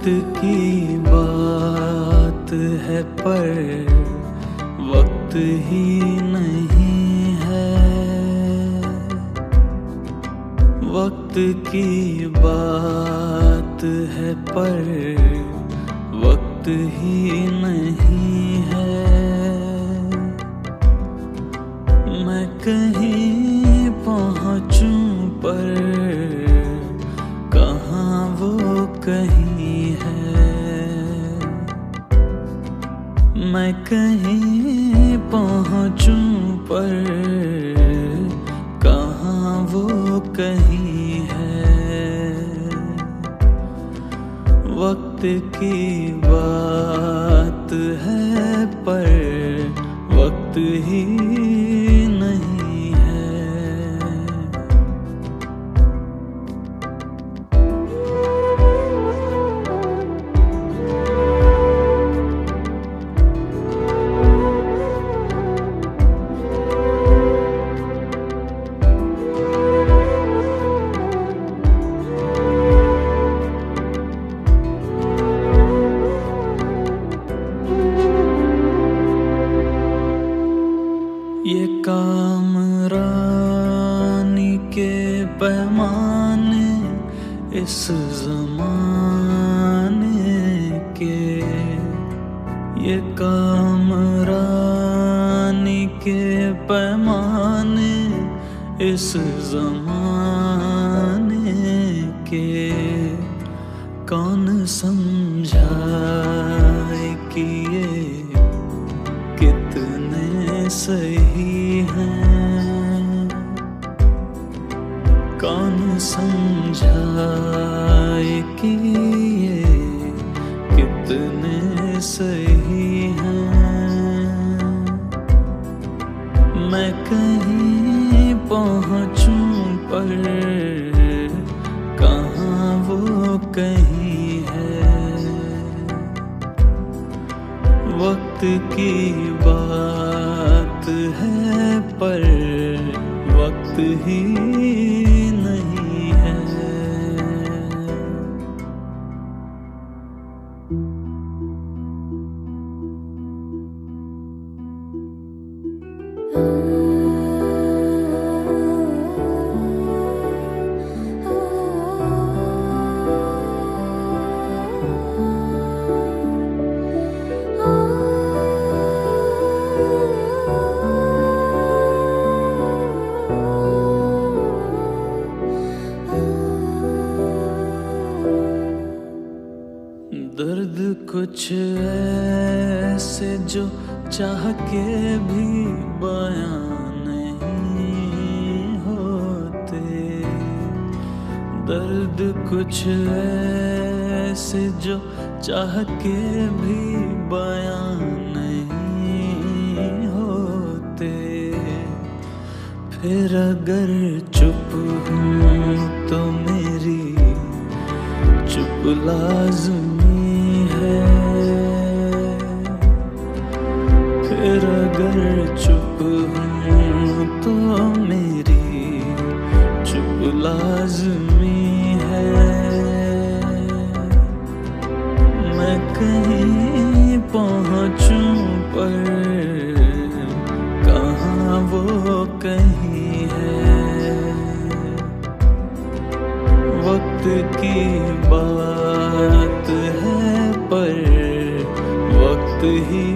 की बात है पर वक्त ही नहीं है। वक्त की बात है पर वक्त ही नहीं है। मैं कहीं पहुँचूं पर कहाँ वो कहीं है। मैं कहीं पहुँचूं पर कहाँ वो कहीं है। वक्त की बात है पर वक्त ही नहीं है। ये कामरानी के पैमाने इस ज़माने के। ये कामरानी के पैमाने इस ज़माने के। कौन समझाए कि ये कितने सही हैं। कौन समझाए कि ये कितने सही हैं। मैं कहीं पहुँचूं पर कहाँ वो कहीं है। वक्त की बात है पर वक्त ही नहीं है। दर्द कुछ ऐसे जो चाह के भी बयां नहीं होते। दर्द कुछ ऐसे जो चाह के भी बयां नहीं होते। फिर अगर चुप हूँ तो मेरी चुप लाज़मी है। फिर अगर चुप हूँ तो मेरी चुप लाज़मी है। मैं कहीं पहुँचूं पर कहाँ वो कहीं है। वक्त की बात है पर वक्त ही